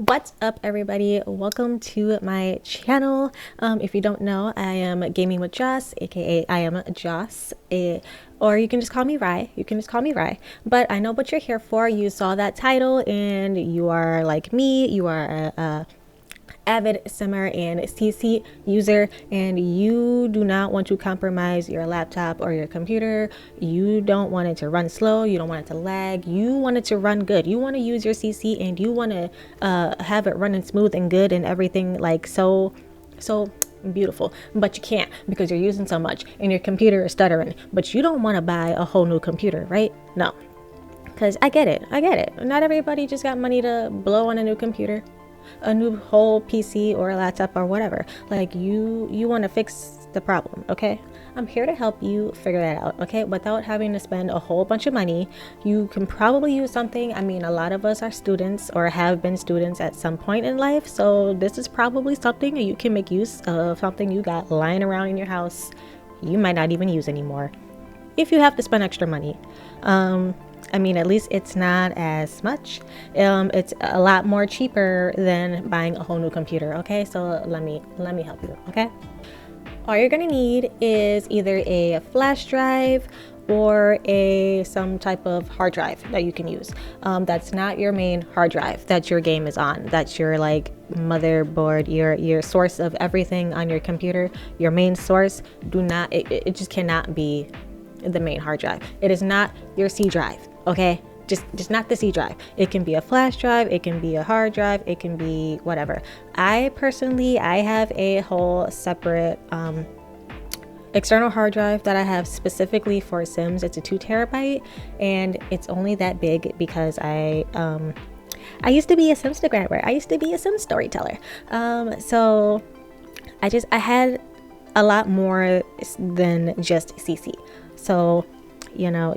What's up, everybody? Welcome to my channel. If you don't know, I am gaming with Joss, aka I am Joss, or you can just call me Rye. But I know what you're here for. You saw that title and you are like me. You are a avid simmer and CC user, and you do not want to compromise your laptop or your computer. You don't want it to run slow, you don't want it to lag, you want it to run good. You want to use your CC and you want to have it running smooth and good and everything like so beautiful, but you can't because you're using so much and your computer is stuttering. But you don't want to buy a whole new computer, right? No, because I get it. Not everybody just got money to blow on a new computer, a new whole PC or a laptop or whatever. Like you want to fix the problem, okay? I'm here to help you figure that out, okay? Without having to spend a whole bunch of money. You can probably use something. I mean, a lot of us are students or have been students at some point in life, so this is probably something you can make use of, something you got lying around in your house you might not even use anymore if you have to spend extra money. I mean, at least it's not as much. It's a lot more cheaper than buying a whole new computer, okay? So let me help you, okay? All you're gonna need is either a flash drive or some type of hard drive that you can use. That's not your main hard drive that your game is on. That's your like motherboard, your source of everything on your computer. Your main source. It just cannot be the main hard drive. It is not your C drive, okay? Just not the C drive. It can be a flash drive, it can be a hard drive, it can be whatever. I have a whole separate external hard drive that I have specifically for Sims. It's a 2 terabyte and it's only that big because I used to be a Simstagrammer. I used to be a Sim storyteller. So I had a lot more than just CC. So, you know,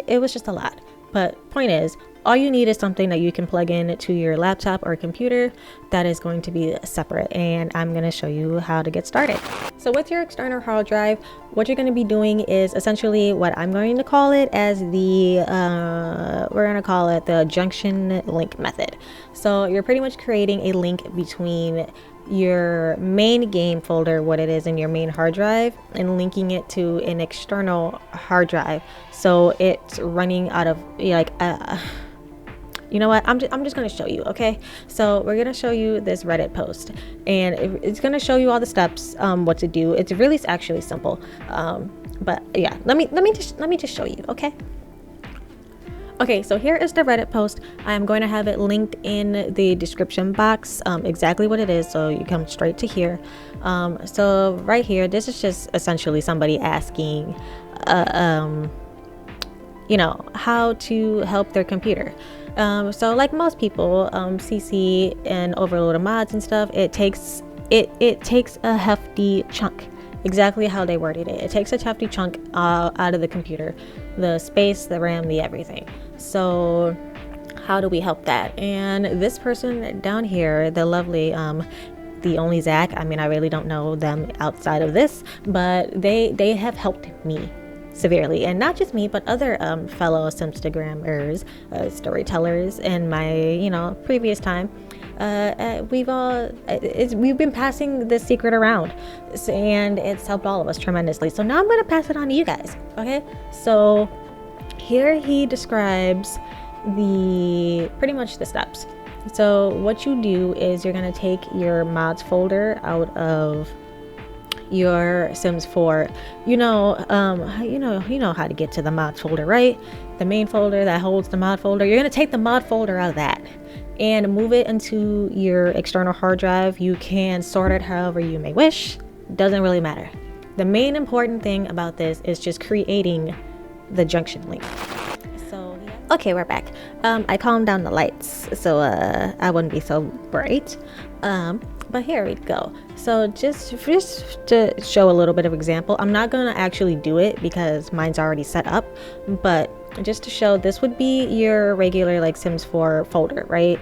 it was just a lot. But point is, all you need is something that you can plug in to your laptop or computer that is going to be separate. And I'm going to show you how to get started. So with your external hard drive, what you're going to be doing is essentially what I'm going to call it as the junction link method. So you're pretty much creating a link between your main game folder, what it is in your main hard drive, and linking it to an external hard drive, so it's running out of like you know what, I'm just going to show you, okay? So we're going to show you this Reddit post, and it's going to show you all the steps, what to do. It's really actually simple, but yeah, let me just show you, okay? Okay, so here is the Reddit post. I'm going to have it linked in the description box, exactly what it is, so you come straight to here. So right here, this is just essentially somebody asking, you know, how to help their computer. So like most people, CC and overload of mods and stuff, it takes a hefty chunk. Exactly how they worded it. It takes a hefty chunk out of the computer, the space, the RAM, the everything. So how do we help that? And this person down here, the lovely, the only Zach, I mean, I really don't know them outside of this, but they have helped me severely, and not just me, but other fellow Simstagrammers, storytellers in my previous time. We've been passing this secret around, and it's helped all of us tremendously. So now I'm going to pass it on to you guys, okay? So here he describes pretty much the steps. So what you do is you're going to take your mods folder out of your Sims 4. You know how to get to the mods folder, right? The main folder that holds the mod folder. You're going to take the mod folder out of that and move it into your external hard drive. You can sort it however you may wish. Doesn't really matter. The main important thing about this is just creating the junction link. So yeah. Okay, we're back. I calmed down the lights so I wouldn't be so bright. But here we go. So just to show a little bit of example, I'm not gonna actually do it because mine's already set up, but just to show, this would be your regular like Sims 4 folder, right?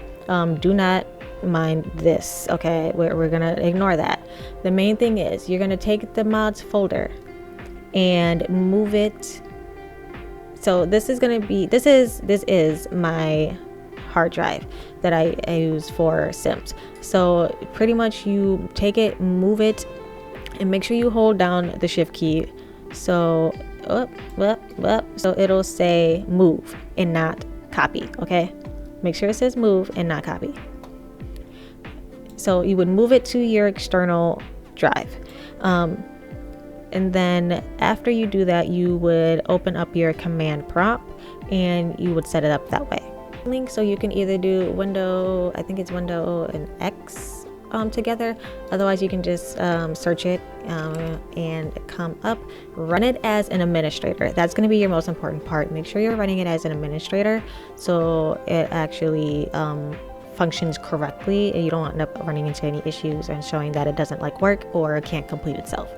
Do not mind this, okay? We're gonna ignore that. The main thing is you're gonna take the mods folder and move it. So this is my hard drive that I use for Sims. So pretty much you take it, move it, and make sure you hold down the shift key. So so it'll say move and not copy. Okay, make sure it says move and not copy. So you would move it to your external drive, and then after you do that, you would open up your command prompt and you would set it up that way. Link, so you can either do window, I think it's window and X together. Otherwise you can just search it and come up, run it as an administrator. That's going to be your most important part. Make sure you're running it as an administrator so it actually functions correctly and you don't end up running into any issues and showing that it doesn't like work or can't complete itself.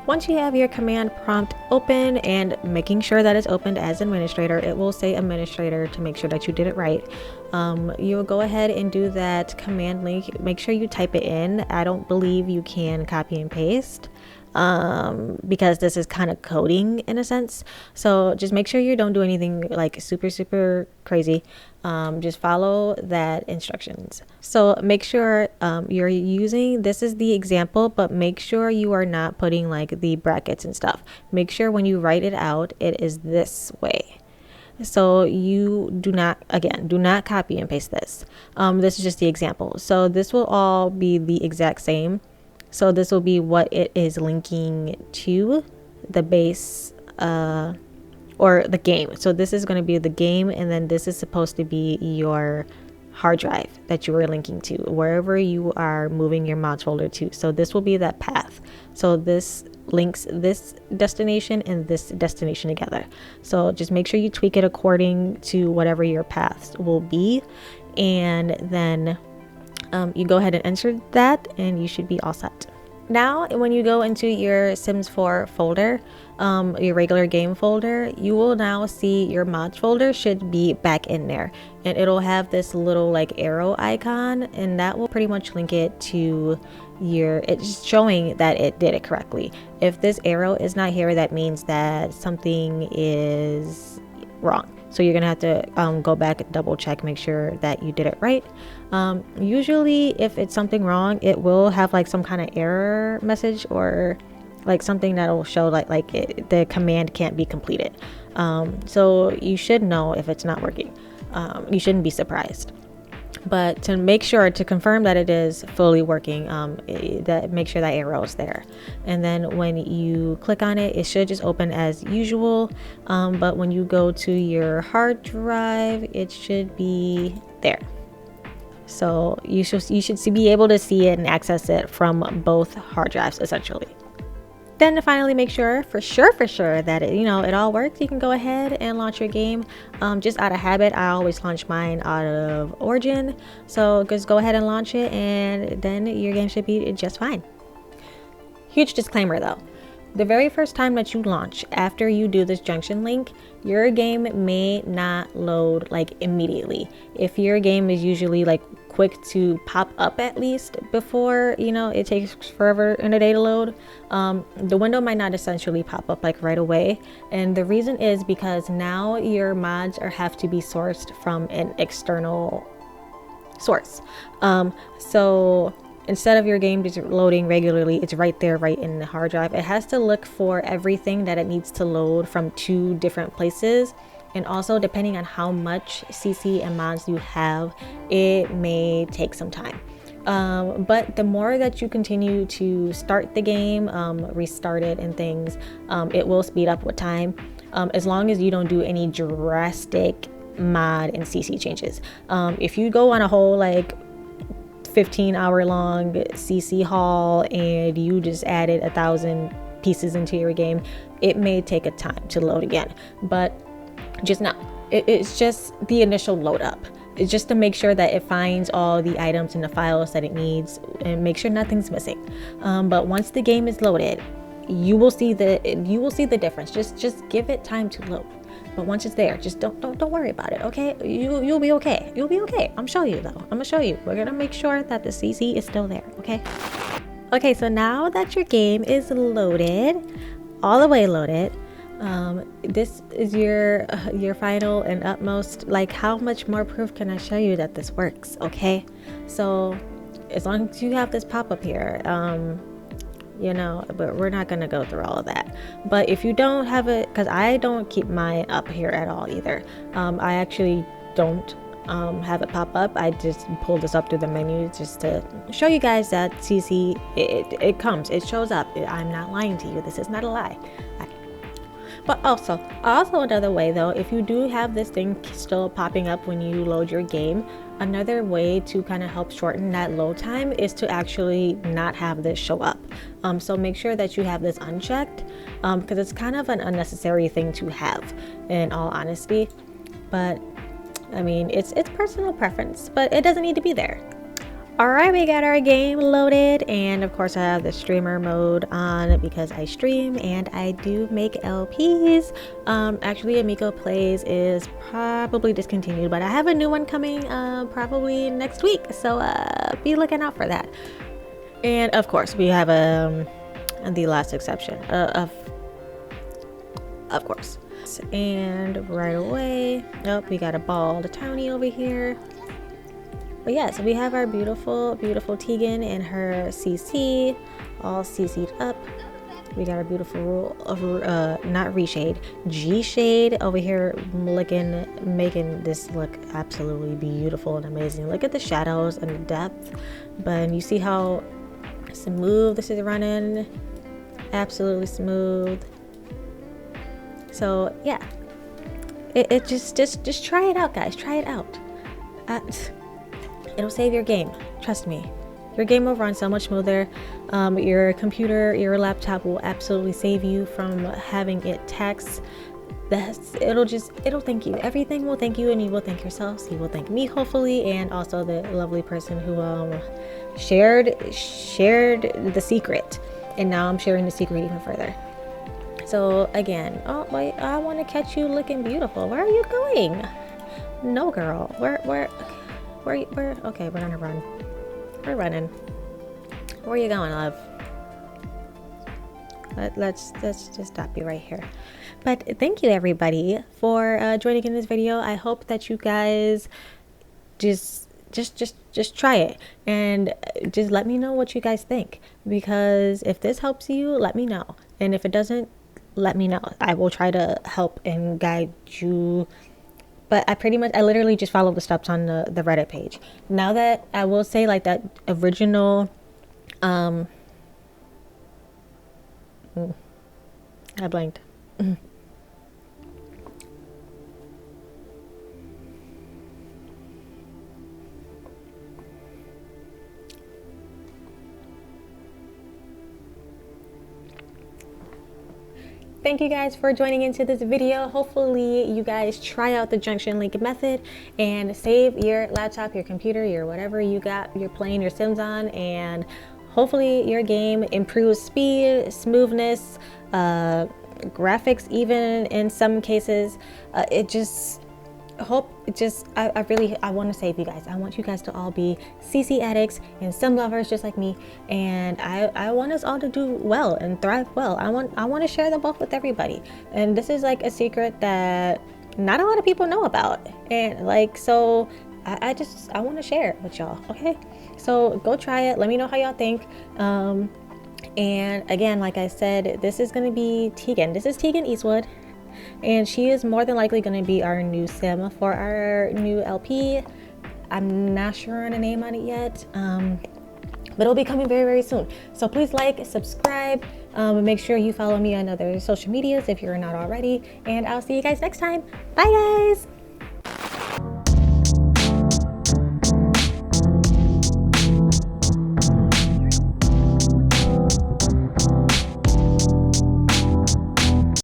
Once you have your command prompt open and making sure that it's opened as administrator, it will say administrator to make sure that you did it right. You will go ahead and do that command link. Make sure you type it in. I don't believe you can copy and paste because this is kind of coding in a sense. So just make sure you don't do anything like super crazy. Just follow that instructions. So make sure you're using, this is the example, but make sure you are not putting like the brackets and stuff. Make sure when you write it out, it is this way. So you do not copy and paste this. This is just the example. So this will all be the exact same. So this will be what it is linking to, the base or the game. So this is going to be the game, and then this is supposed to be your hard drive that you are linking to, wherever you are moving your mods folder to. So this will be that path. So this links this destination and this destination together. So just make sure you tweak it according to whatever your paths will be, and then you go ahead and enter that and you should be all set. Now when you go into your Sims 4 folder, your regular game folder, you will now see your mods folder should be back in there, and it'll have this little like arrow icon, and that will pretty much link it to your, it's showing that it did it correctly. If this arrow is not here, that means that something is wrong. So you're gonna have to go back, double check, make sure that you did it right. Usually if it's something wrong, it will have like some kind of error message or like something that will show like the command can't be completed. So you should know if it's not working. You shouldn't be surprised. But to make sure, to confirm that it is fully working, make sure that arrow is there. And then when you click on it, it should just open as usual. But when you go to your hard drive, it should be there. So you should be able to see it and access it from both hard drives essentially. Then to finally make sure for sure that it all works, you can go ahead and launch your game. Just out of habit, I always launch mine out of Origin. So just go ahead and launch it, and then your game should be just fine. Huge disclaimer though. The very first time that you launch, after you do this junction link, your game may not load like immediately. If your game is usually like quick to pop up, at least before it takes forever in a day to load, the window might not essentially pop up like right away. And the reason is because now your mods have to be sourced from an external source. So instead of your game just loading regularly, it's right there, right in the hard drive. It has to look for everything that it needs to load from 2 different places. And also, depending on how much CC and mods you have, it may take some time. But the more that you continue to start the game, restart it and things, it will speed up with time, as long as you don't do any drastic mod and CC changes. If you go on a whole like 15-hour long CC haul and you just added 1,000 pieces into your game, it may take a time to load again. But just not, it's just the initial load up. It's just to make sure that it finds all the items and the files that it needs and make sure nothing's missing. But once the game is loaded, you will see the difference. Just give it time to load. But once it's there, just don't worry about it, okay? You'll be okay. You'll be okay. I'm showing you though. I'm gonna show you. We're gonna make sure that the CC is still there, okay? Okay, so now that your game is loaded, all the way loaded, This is your final and utmost. Like, how much more proof can I show you that this works? Okay, so as long as you have this pop-up here, you know, but we're not gonna go through all of that. But if you don't have it, because I don't keep mine up here at all either. I actually don't have it pop up. I just pull this up through the menu just to show you guys that CC, it comes, it shows up. I'm not lying to you. This is not a lie. But also another way though, if you do have this thing still popping up when you load your game, another way to kind of help shorten that load time is to actually not have this show up. So make sure that you have this unchecked, because it's kind of an unnecessary thing to have, in all honesty. But I mean, it's personal preference, but it doesn't need to be there. Alright, we got our game loaded, and of course I have the streamer mode on because I stream and I do make LPs. Actually, Amico Plays is probably discontinued, but I have a new one coming probably next week, so be looking out for that. And of course we have the last exception of course. And right away, oh, we got a bald townie over here. But yeah, so we have our beautiful Tegan and her CC all CC'd up. We got our beautiful not reshade, G shade over here, making this look absolutely beautiful and amazing. Look at the shadows and the depth, but you see how smooth this is running, absolutely smooth. So yeah, it just try it out, guys. Try it out. It'll save your game. Trust me. Your game will run so much smoother. Your computer, your laptop will absolutely save you from having it text. It'll thank you. Everything will thank you, and you will thank yourselves. You will thank me, hopefully, and also the lovely person who shared the secret. And now I'm sharing the secret even further. So again, oh wait, I want to catch you looking beautiful. Where are you going? No, girl. Where? Okay, we're gonna run. We're running. Where are you going, love? Let's just stop you right here. But thank you everybody for joining in this video. I hope that you guys just try it and just let me know what you guys think, because if this helps you, let me know, and if it doesn't, let me know. I will try to help and guide you. But I literally just follow the steps on the Reddit page. Now that I will say, like, that original I blanked. Thank you guys for joining into this video. Hopefully you guys try out the junction link method and save your laptop, your computer, your whatever you got, you're playing your Sims on, and hopefully your game improves speed, smoothness, graphics even in some cases. I want to save you guys. I want you guys to all be CC addicts and Sim lovers just like me, and I want us all to do well and thrive well. I want to share them both with everybody, and this is like a secret that not a lot of people know about, and like, so I want to share it with y'all. Okay, so go try it, let me know how y'all think. And again, like I said, this is going to be Tegan. This is Tegan Eastwood, and she is more than likely going to be our new Sim for our new LP. I'm not sure on a name on it yet, but it'll be coming very, very soon. So please like, subscribe, make sure you follow me on other social medias if you're not already, and I'll see you guys next time. Bye guys.